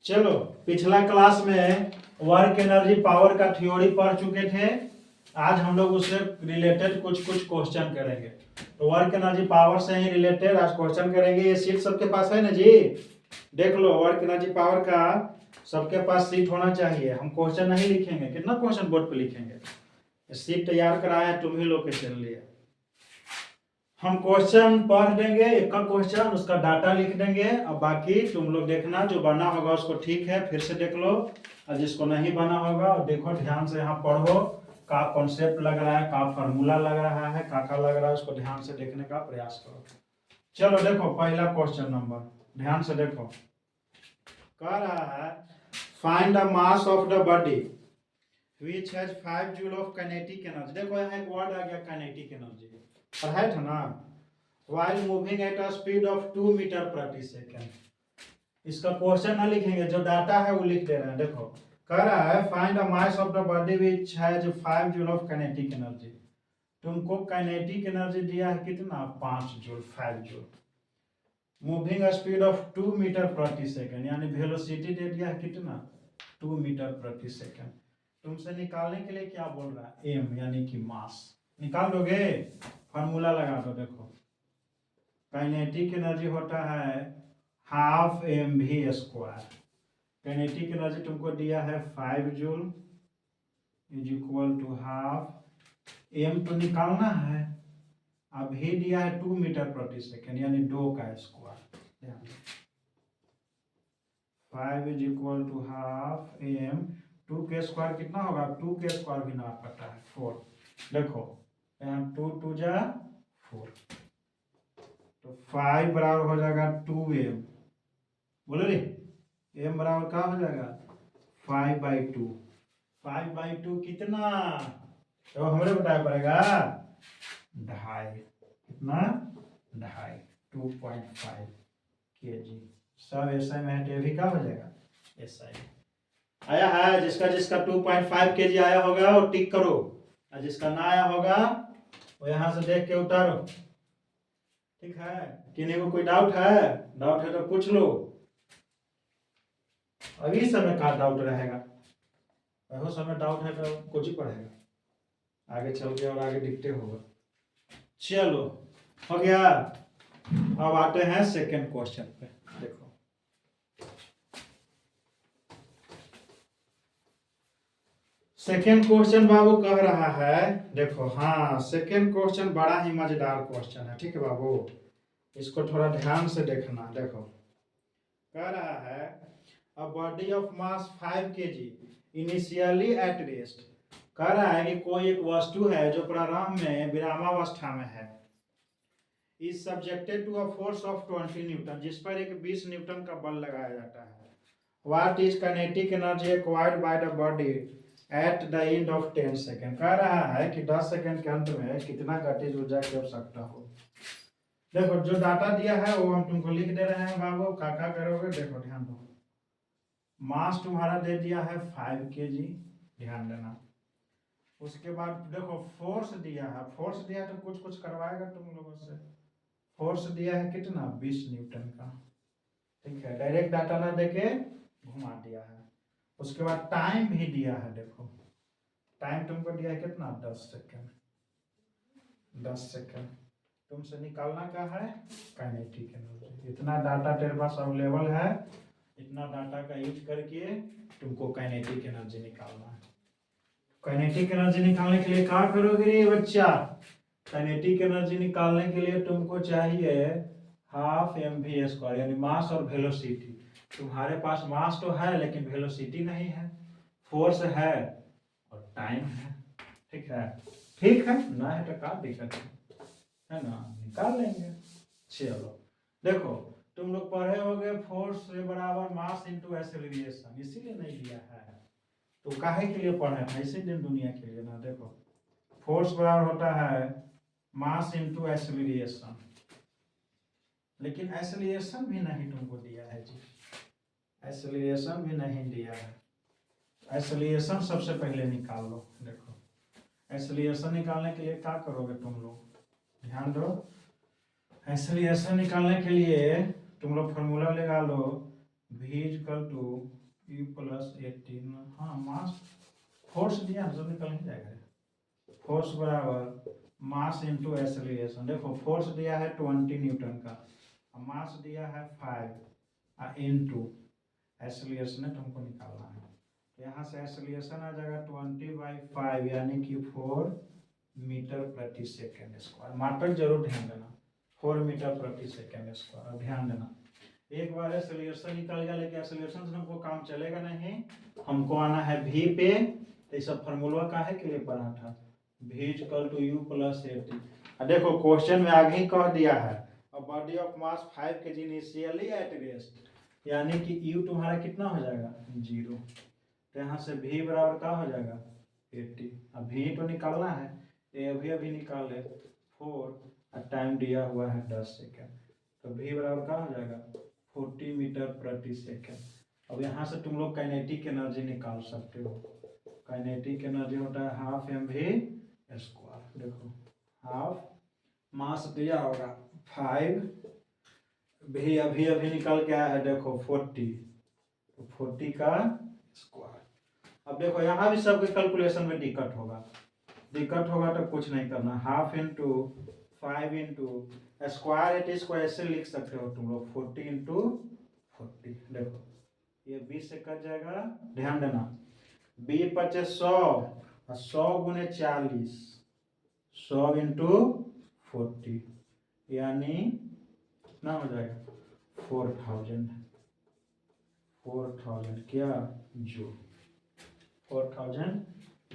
चलो, पिछला क्लास में वर्क एनर्जी पावर का थ्योरी पढ़ चुके थे। आज हम लोग उससे रिलेटेड कुछ क्वेश्चन करेंगे। तो वर्क एनर्जी पावर से ही रिलेटेड आज क्वेश्चन करेंगे। ये सीट सबके पास है ना जी? देख लो, वर्क एनर्जी पावर का सबके पास सीट होना चाहिए। हम क्वेश्चन नहीं लिखेंगे, कितना क्वेश्चन बोर्ड पे लिखेंगे। सीट तैयार कराया है तुम ही लोग के लिए। हम क्वेश्चन पढ़ देंगे, एक का क्वेश्चन उसका डाटा लिख देंगे, और बाकी तुम लोग देखना, जो बना होगा उसको ठीक है फिर से देख लो, और जिसको नहीं बना होगा और देखो ध्यान से, यहाँ पढ़ो का कॉन्सेप्ट लग रहा है, का फार्मूला लग रहा है, का लग रहा है, उसको ध्यान से देखने का प्रयास करो। चलो देखो, पहला क्वेश्चन नंबर ध्यान से देखो। कह रहा है find the mass of the body which has 5 joule of kinetic energy. देखो यहाँ एक वर्ड आ गया काइनेटिक एनर्जी, पढ़ाया था ना, while moving at a speed of 2 metre प्रति सेकेंड। इसका क्वेश्चन ना लिखेंगे, जो डाटा है वो लिख दे रहे हैं। देखो कह रहा है find the mass of the body which has 5 joule of kinetic energy. तुमको काइनेटिक एनर्जी दिया है कितना? 5 joule, 5 joule. Moving speed of 2 metre प्रति सेकेंड, यानी वेलोसिटी दे दिया है कितना? 2 मीटर प्रति सेकेंड। तुमसे निकालने के लिए क्या बोल रहा है? एम यानी कि मास। निकाल दोगे? फार्मूला लगा दो। देखो काइनेटिक एनर्जी होता है half M V square. Kinetic energy तुमको दिया है 5 joule is equal to half M, तो निकालना है। अब भी दिया है 2 मीटर प्रति सेकेंड, यानी 2 का square. 5 is equal to half M, 2 के स्क्वायर कितना होगा? 2 के स्क्वायर भी ना पता है 4। देखो यहाँ 2 2 जा 4, तो 5 बराबर हो जाएगा 2m। बोलो रे, m बराबर क्या हो जाएगा? 5/2। 5/2 कितना? तो हमें बताया पड़ेगा 2.5। कितना? 2.5, 2.5 kg। सब एसआई में है तो भी क्या हो जाएगा? एसआई आया है। जिसका जिसका 2.5 kg आया होगा वो टिक करो, और जिसका ना आया होगा वो यहाँ से देख के उतारो। ठीक है? किन्हीं को कोई डाउट है? डाउट है तो पूछ लो। अभी समय का डाउट रहेगा, वह समय डाउट है तो कुछ ही पढ़ेगा, आगे चल के और आगे दिखते होगा। चलो हो गया। अब आते हैं सेकंड क्वेश्चन पे। देखो सेकंड क्वेश्चन बाबू कह रहा है, देखो हाँ सेकंड क्वेश्चन बड़ा ही मजेदार क्वेश्चन है। ठीक है बाबू, इसको थोड़ा ध्यान से देखना। देखो कह रहा है a body of mass 5 kg initially at rest। कह रहा है कि कोई एक वस्तु है जो प्रारंभ में विरामावस्था में है, is subjected to a force of 20 Newton, जिस पर एक 20 न्यूटन का बल लगाया जाता है। What is kinetic energy acquired by the body at the end of 10 second. कह रहा है कि 10 सेकेंड के अंत में कितना गतिज ऊर्जा की आवश्यकता हो। देखो जो डाटा दिया है वो हम तुमको लिख दे रहे हैं बाबू, क्या करोगे देखो ध्यान दो। मास तुम्हारा दे दिया है 5 kg, ध्यान देना। उसके बाद देखो फोर्स दिया है, फोर्स दिया है तो कुछ करवाएगा तुम लोगों से। फोर्स दिया है कितना? 20 न्यूटन का। ठीक है, डायरेक्ट डाटा ना देके घुमा दिया है। उसके बाद टाइम भी दिया है। देखो टाइम तुमको दिया है कितना? 10 सेकेंड। 10 सेकेंड तुमसे निकालना क्या है? Kinetic energy. इतना डाटा तेरे पास अवेलेबल है, इतना डाटा का यूज करके तुमको काइनेटिक एनर्जी निकालना है। काइनेटिक एनर्जी निकालने के लिए क्या करोगे रे बच्चा? काइनेटिक एनर्जी निकालने के लिए तुमको चाहिए हाफ एम वी स्क्वायर, यानी मास और वेलोसिटी। तुम्हारे पास मास तो है लेकिन वेलोसिटी नहीं है, फोर्स है और टाइम है। ठीक है? ठीक है ना? है तो क्या दिक्कत है ना? निकाल लेंगे। चलो देखो, तुम लोग पढ़े होगे फोर्स से बराबर मास इनटू एक्सेलरेशन, इसीलिए नहीं दिया है तो काहे के लिए पढ़े हैं? इसी दिन दुनिया के लिए ना। देखो फोर्स बराबर होता है मास इनटू एक्सेलरेशन, लेकिन एक्सेलरेशन भी नहीं तुमको दिया है जी, एक्सेलरेशन भी नहीं दिया है। एक्सेलरेशन सबसे पहले निकाल लो। देखो एक्सेलरेशन निकालने के लिए क्या करोगे तुम लोग? ध्यान दो, एक्सेलरेशन निकालने के लिए तुम लोग फार्मूला लगा लो v equal to u plus 18। हाँ मास फोर्स दिया तो निकल ही जाएगा। फोर्स बराबर मास इंटू एक्सेलरेशन। देखो फोर्स दिया है 20 न्यूटन का, मास दिया है 5 इंटू एक्सेलरेशन है, तुमको निकालना है। तो यहाँ से एक्सेलरेशन आ जाएगा 20/5 यानी कि 4 मीटर प्रति सेकेंड स्क्वायर। मात्रक जरूर ध्यान देना, 4 मीटर प्रति सेकेंड स्क्वायर। अब ध्यान देना, एक बार एक्सेलरेशन निकल गया, लेकिन एक्सेलरेशन से हमको काम चलेगा नहीं, हमको आना है v पे। तो ये सब फार्मूला काहे के लिए पढ़ा था, v equal to u plus 18। देखो क्वेश्चन में आगे ही कह दिया है, a body of mass 5 kg initially at rest, यानी कि u तुम्हारा कितना हो जाएगा 0। तो यहाँ से v बराबर क्या हो जाएगा 80। अब v तो निकालना है, ये अभी निकाले 4 और टाइम दिया हुआ है 10 सेकेंड। तो v बराबर क्या हो जाएगा 40 मीटर प्रति सेकेंड। अब यहाँ से तुम लोग काइनेटिक एनर्जी निकाल सकते हो। काइनेटिक एनर्जी होता है हाफ mv स्क्वायर। देखो हाफ मास दिया होगा 5, भी अभी निकल के आया है देखो 40, तो 40 का स्क्वायर। अब देखो यहाँ भी सबके कैलकुलेशन में दिक्कत होगा तो कुछ नहीं करना, half into 5 into square at को ऐसे लिख सकते हो तुम लोग 40 इंटू 40। देखो ये 20 से कट जाएगा, ध्यान देना 20 पचे 100 और 100 गुने 40, 100 इंटू 40 यानी कितना हो जाएगा 4000 क्या जूल, 4000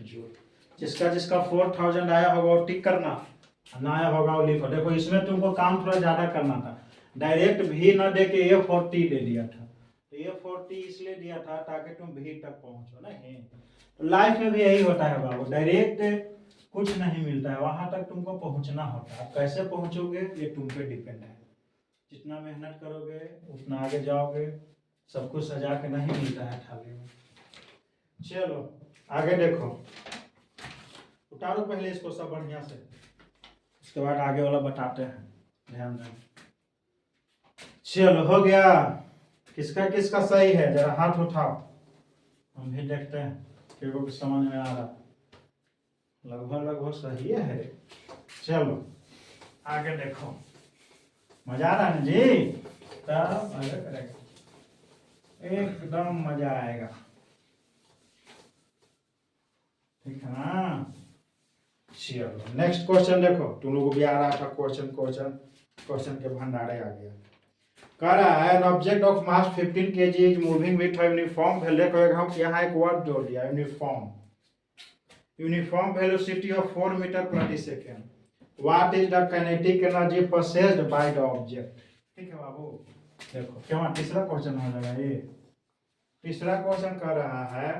जूल। जिसका 4000 आया होगा वो टिक करना, ना आया होगा वो लिखो। देखो इसमें तुमको काम थोड़ा ज़्यादा करना था, डायरेक्ट भी ना दे के ये 40 दे दिया था। तो ये 40 इसलिए दिया था ताकि तुम भी तक पहुँचो। नहीं तो लाइफ में भी यही होता है बाबू, डायरेक्ट कुछ नहीं मिलता है, वहाँ तक तुमको पहुँचना होता है। कैसे पहुँचोगे ये तुम पे डिपेंड है, जितना मेहनत करोगे उतना आगे जाओगे। सब कुछ सजा के नहीं मिलता है थाली में। चलो आगे देखो, उतारो पहले इसको सब बढ़िया से, उसके बाद आगे वाला बताते हैं, ध्यान दें। चलो हो गया, किसका किसका सही है जरा हाथ उठाओ, हम भी देखते हैं कि समझ में आ रहा। लगभग सही है। चलो आगे देखो, मजा आ रहा है ना जी, तब आगे करेगा एकदम मजा आएगा, ठीक है ना। चलो नेक्स्ट क्वेश्चन देखो, तुम लोगों को भी आ रहा था क्वेश्चन के भंडारे आ गया। कह रहा है an object of mass 15 kg is moving with uniform velocity, यहाँ एक वर्ड जोड़ दिया यूनिफॉर्म वेलोसिटी ऑफ 4 मीटर प्रति second. What is the kinetic energy possessed by the object. ठीक है बाबू, देखो क्या तीसरा क्वेश्चन हो जाएगा। ये तीसरा क्वेश्चन कर रहा है,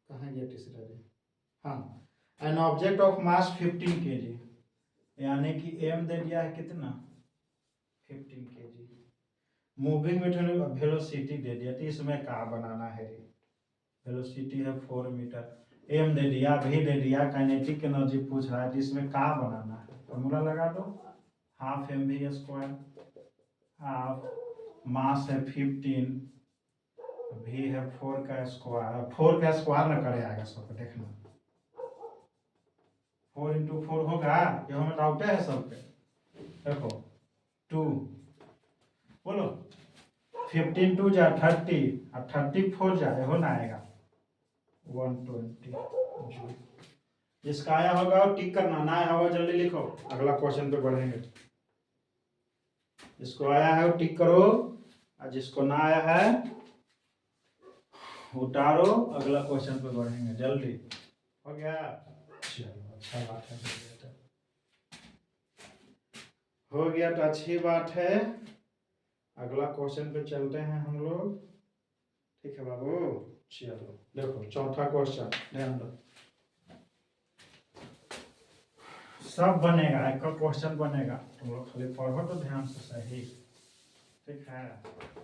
कहाँ गया तीसरा जी, हाँ an object of mass 15 kg, यानी कि एम दे दिया है कितना 15 kg, मूविंग विथ वेलोसिटी दे दिया। तो इसमें क्या बनाना है रे, वेलोसिटी है 4 मीटर, एम दे दिया, भी दे दिया, काइनेटिक एनर्जी पूछ रहा है, तो इसमें क्या बनाना है। फॉर्मूला लगा दो, हाफ mv स्क्वायर, हाफ मास है 15, भी है 4 का स्क्वायर, 4 का स्क्वायर ना करे आएगा सबको देखना, 4 इंटू 4 होगा, ये हमें डाउट है सबके। देखो 2 बोलो, 15 2 जा 30 और 34 जा हो ना आएगा 120 जूल। जिसका आया होगा वो टिक करना, ना आया होगा जल्दी लिखो, अगला क्वेश्चन पे बढ़ेंगे। जिसको आया है वो टिक करो, और जिसको ना आया है उतारो, अगला क्वेश्चन पे बढ़ेंगे जल्दी। हो गया, चलो अच्छा बात है, हो गया तो अच्छी बात है। अगला क्वेश्चन पे चलते हैं हम लोग, ठीक है बाबू। चलो देखो चौथा क्वेश्चन, ध्यान दो, सब बनेगा, एक क्वेश्चन बनेगा, तुम लोग खाली पढ़ो तो ध्यान से सही, ठीक है।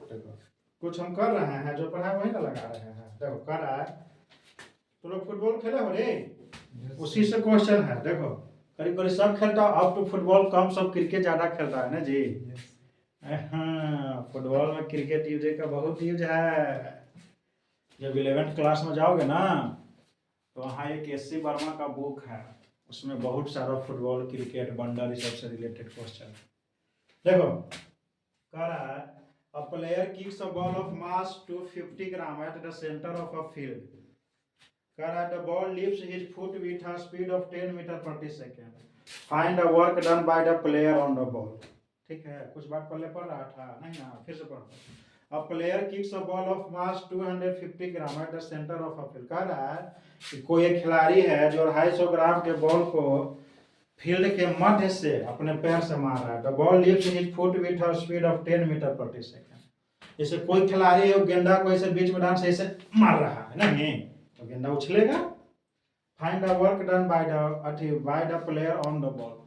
देखो कुछ हम कर रहे हैं, जो पढ़ा वही ना लगा रहे हैं। देखो कर रहा है, तुम लोग फुटबॉल खेले हो रे, उसी से क्वेश्चन है। देखो करीब करीब सब खेलता, अब तो फुटबॉल कम, सब क्रिकेट ज्यादा खेलता है ना जी। हाँ, फुटबॉल में क्रिकेट यूज का बहुत यूज है। जब 11th क्लास में जाओगे ना तो वहाँ एक एस.सी. वर्मा का बुक है, उसमें बहुत सारा फुटबॉल क्रिकेट बंडर इस सब से रिलेटेड क्वेश्चन। देखो कह रहा है a player kicks a ball of mass 250 gram at the centre of a field. कह रहा है the ball leaves his foot with a speed of 10 metre प्रति second, find the work done by the player on the ball. ठीक है, कुछ बात पहले पढ़ रहा था नहीं ना, फिर से पढ़। अ player kicks a ball of mass 250 gram at the centre of a field. कह रहा है कि कोई एक खिलाड़ी है जो 250 ग्राम के बॉल को फील्ड के मध्य से अपने पैर से मार रहा है। The ball leaves his foot with a speed of 10 metre प्रति सेकेंड। जैसे कोई खिलाड़ी है गेंदा को ऐसे बीच में डांस से ऐसे मार रहा है नहीं तो गेंदा उछलेगा। Find the work done by the player on the ball.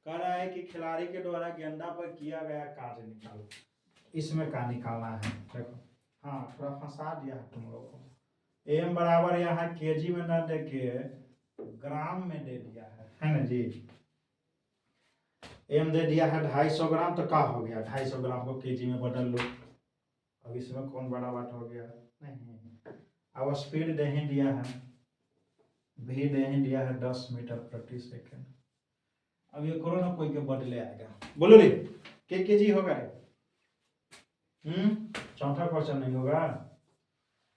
कह रहा है कि खिलाड़ी के द्वारा गेंदा पर किया गया कार्य निकालो। इसमें क्या निकालना है देखो। हाँ थोड़ा फंसा दिया है तुम लोग को। एम बराबर यहाँ केजी में न देके ग्राम में दे दिया है ना जी। एम दे दिया है 250 ग्राम तो क्या हो गया, 250 ग्राम को केजी में बदल लो। अब इसमें कौन बड़ा बात हो गया नहीं। अब स्पीड दे ही दिया है, भी दे ही दिया है 10 मीटर प्रति सेकेंड। अब ये करो ना कोई के बदले आएगा, बोलो रे के केजी होगा रे। चौथा क्वेश्चन नहीं होगा।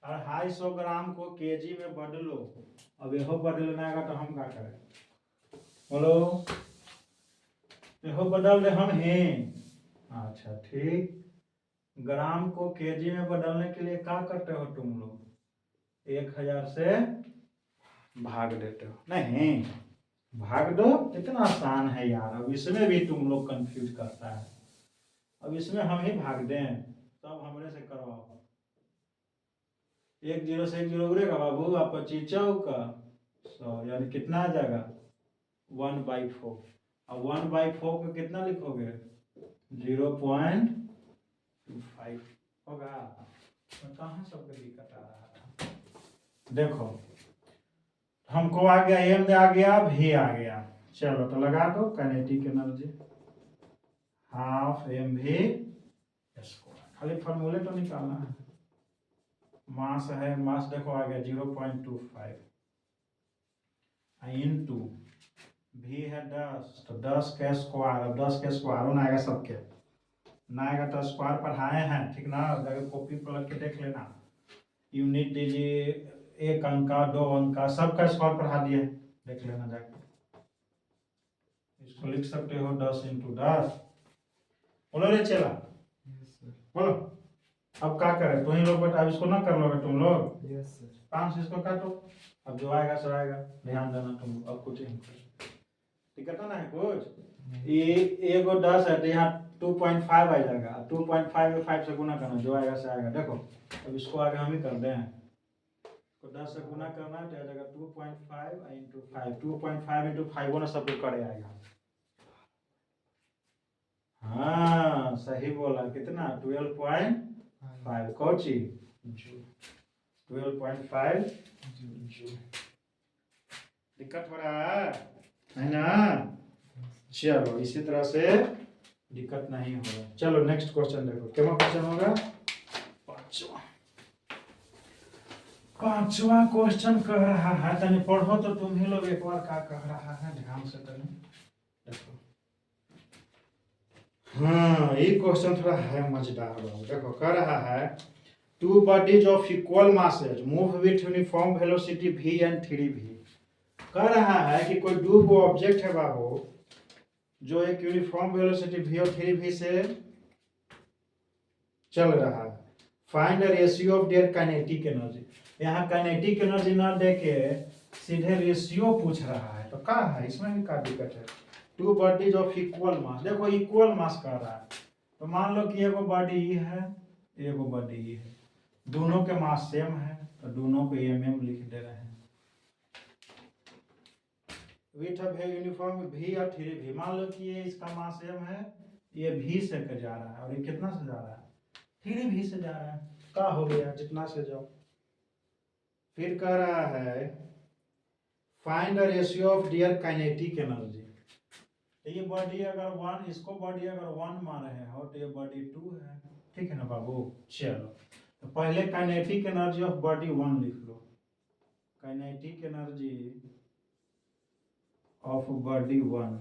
250 ग्राम को केजी में बदलो। अब यहो बदलना आएगा तो हम क्या करें बोलो। यहो बदल रहे हम हैं। अच्छा ठीक, ग्राम को केजी में बदलने के लिए क्या करते हो तुम लोग, 1000 से भाग देते हो नहीं। भाग दो, इतना आसान है यार। अब इसमें भी तुम लोग कंफ्यूज करता है। अब इसमें हम ही भाग दें तब हमरे से करवाओ। 1 0 से 1 0 उड़ेगा बाबू, आप 25 चौका 100 यानी कितना आ जाएगा 1/4। अब 1/4 को कितना लिखोगे 0.25 होगा। तो कहाँ सबको दिक्कत आ रहा था देखो। हमको आ गया एम आ गया भी आ गया। चलो तो लगा दो काइनेटिक एनर्जी हाफ एम भी स्क्वायर। खाली फॉर्मूले तो निकालना है। मास है, मास देखो आ गया 0.25 इंटू भी है 10 तो 10 के स्क्वायर। अब 10 के स्क्वायर ना आएगा सबके ना आएगा तो स्क्वायर पढ़ाए हैं ठीक ना, जाकर कॉपी पलट के देख लेना। यूनिट दीजिए 1 अंक का 2 अंक का सबका स्क्वायर पढ़ा दिए, देख लेना जाके। इसको लिख सकते हो 10 इंटू 10। बोलो रे चला बोलो। अब क्या करें तुम ही लोग बेटा, अब इसको ना कर लोगे तुम लोग। Yes sir. 5 से इसको काटो, अब जो आएगा सो आएगा, ध्यान देना तुम। अब कुछ दिक्कत ना है कुछ। ये 1 और 10 है तो यहाँ 2.5 आ जाएगा। 2.5 में 5 से गुना करना, जो आएगा से आएगा। देखो अब इसको आगे हम ही कर दें, तो 10 से गुना करना है तो आ जाएगा 2.5 इंटू 5। 2.5 इंटू 5 ना सब करे आएगा। हाँ सही बोला, कितना 12.5 कौची 12.5 जूल। दिक्कत हो रहा है ना। चलो इसी तरह से दिक्कत नहीं होगा। चलो नेक्स्ट क्वेश्चन देखो, क्या क्वेश्चन होगा पांचवा क्वेश्चन कह रहा है, तनी पढ़ो तो तुम ही लोग एक बार क्या कह रहा है ध्यान से तनी देखो। हाँ ये क्वेश्चन थोड़ा है मजेदार। देखो कह रहा है two bodies of equal masses move with uniform velocity v and 3v। कह रहा है कि कोई दो को ऑब्जेक्ट है बाबू जो एक यूनिफॉर्म वेलोसिटी v और 3v से चल रहा है। Find the ratio of their kinetic energy. यहाँ काइनेटिक एनर्जी ना देके सीधे रेशियो पूछ रहा है, तो क्या है इसमें भी क्या दिक्कत है। टू बॉडीज ऑफ इक्वल मास, देखो इक्वल मास कह रहा है तो मान लो कि एगो बॉडी ई है एगो बॉडी ई है, दोनों के मास सेम है तो दोनों को mm लिख दे रहे हैं। विथ यूनिफॉर्म v और 3v, मान लो कि ये इसका मास m है, ये v से जा रहा है और ये कितना से जा रहा है 3v से जा रहा है। क्या हो गया जितना से जाओ। फिर कह रहा है find the ratio of their kinetic energy. तो ये बॉडी अगर 1, इसको बॉडी अगर 1 मान रहे हो तो ये बॉडी 2 है, ठीक है ना बाबू। चलो तो पहले काइनेटिक एनर्जी ऑफ बॉडी 1 लिख लो। काइनेटिक एनर्जी ऑफ बॉडी 1,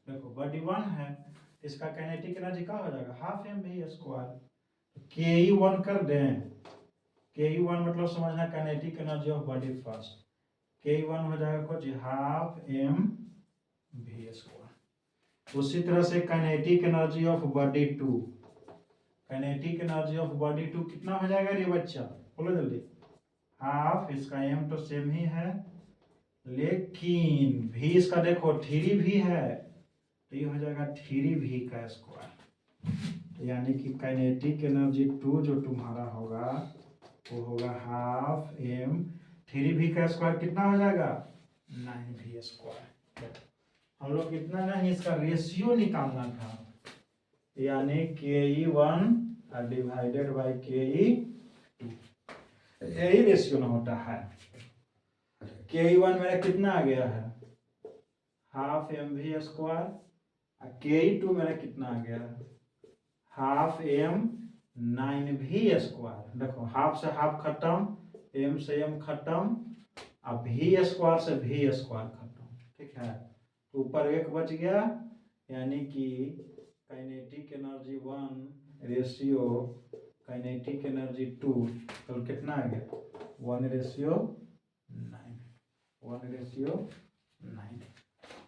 देखो बॉडी 1 है, इसका काइनेटिक एनर्जी क्या हो जाएगा, हाफ mv²। के ई 1 कर दें, के ई 1 मतलब समझना kinetic energy of body first, के ई 1 हो जाएगा कुछ हाफ mv²। उसी तरह से kinetic energy of body 2, kinetic energy of body 2 कितना हो जाएगा रे बच्चा, बोलो जल्दी। हाफ, इसका एम तो सेम ही है, लेकिन भी इसका देखो 3 भी है, तो ये हो जाएगा 3v²। यानी कि काइनेटिक एनर्जी 2 जो तुम्हारा होगा वो होगा हाफ m, 3v² कितना हो जाएगा 9v²। हम लोग कितना नहीं, इसका रेशियो निकालना था, यानी ke1 डिवाइडेड बाई ke2, यही रेशियो ना होता है। ke1 मेरा कितना आ गया है हाफ mv², ke2 मेरा कितना आ गया है हाफ m 9v²। देखो हाफ से हाफ खत्म, m से m खत्म, अब v² से v² खत्म, ठीक है। तो ऊपर 1 बच गया, यानी कि kinetic energy 1 ratio kinetic energy 2, तो कितना आ गया 1:9, 1:9।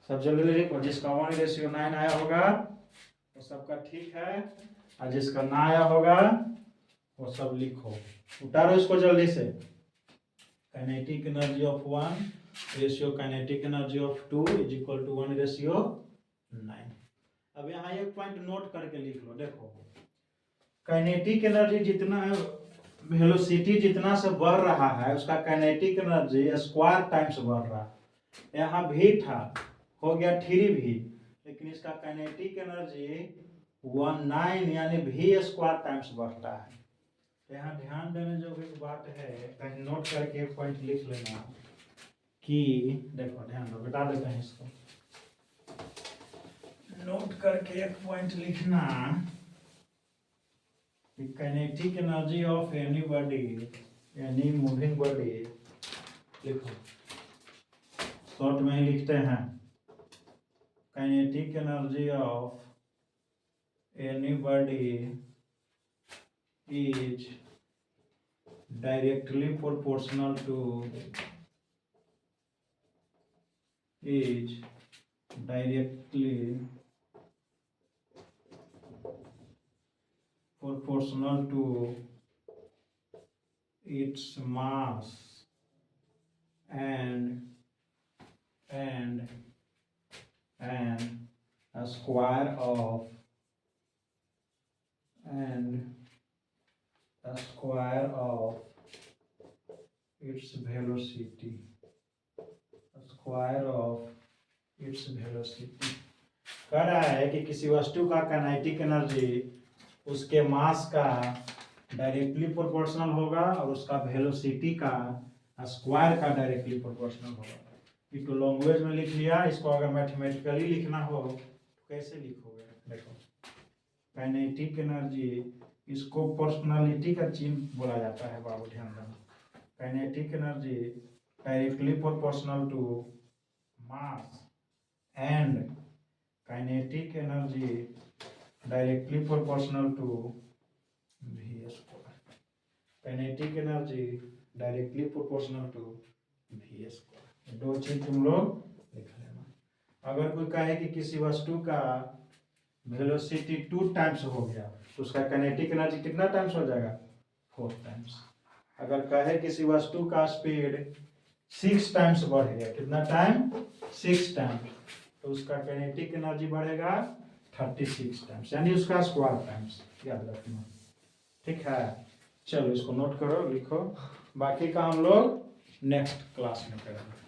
सब जल्दी लिखो, जिसका 1:9 आया होगा वो सबका ठीक है, और जिसका ना आया होगा वो सब लिखो। उतारो इसको जल्दी से। Kinetic energy of 1 ratio kinetic energy of 2 is equal to 1:9। अब यहाँ एक पॉइंट नोट करके लिख लो, देखो काइनेटिक एनर्जी जितना वेलोसिटी जितना से बढ़ रहा है उसका काइनेटिक एनर्जी स्क्वायर टाइम्स बढ़ रहा है। यहाँ भी था, हो गया 3v, लेकिन इसका काइनेटिक एनर्जी 19 यानी v² टाइम्स बढ़ता है। यहाँ ध्यान देने जो एक बात है, कहीं नोट करके एक पॉइंट लिख लेना कि देखो ध्यान दो, बता देते हैं इसको, नोट करके एक पॉइंट लिखना कि kinetic energy of any body, any moving body, लिखो शॉर्ट में ही लिखते हैं, kinetic energy of any body is directly proportional to its mass and a square of its velocity, कह रहा है कि किसी वस्तु का काइनेटिक एनर्जी उसके मास का डायरेक्टली प्रोपोर्शनल होगा और उसका वेलोसिटी का स्क्वायर का डायरेक्टली प्रोपोर्शनल होगा। ये तो लैंग्वेज में लिख लिया, इसको अगर मैथमेटिकली लिखना हो तो कैसे लिखोगे, देखो काइनेटिक एनर्जी, इसको पर्सनालिटी का चिन्ह बोला जाता है बाबू, ध्यान देना। Kinetic energy directly proportional to mass and kinetic energy directly proportional to v²। Kinetic energy directly proportional to v²। दो चीज तुम लोग लिख लेना। अगर कोई कहे कि किसी वस्तु का वेलोसिटी 2 टाइम्स हो गया तो उसका काइनेटिक एनर्जी कितना टाइम्स हो जाएगा 4 टाइम्स। अगर कहे किसी वस्तु का स्पीड 6 टाइम्स बढ़ गया, कितना टाइम 6 टाइम्स, तो उसका काइनेटिक एनर्जी बढ़ेगा 36 टाइम्स, यानी उसका स्क्वायर टाइम्स, याद रखना, ठीक है। चलो इसको नोट करो, लिखो, बाकी का हम लोग नेक्स्ट क्लास में करेंगे।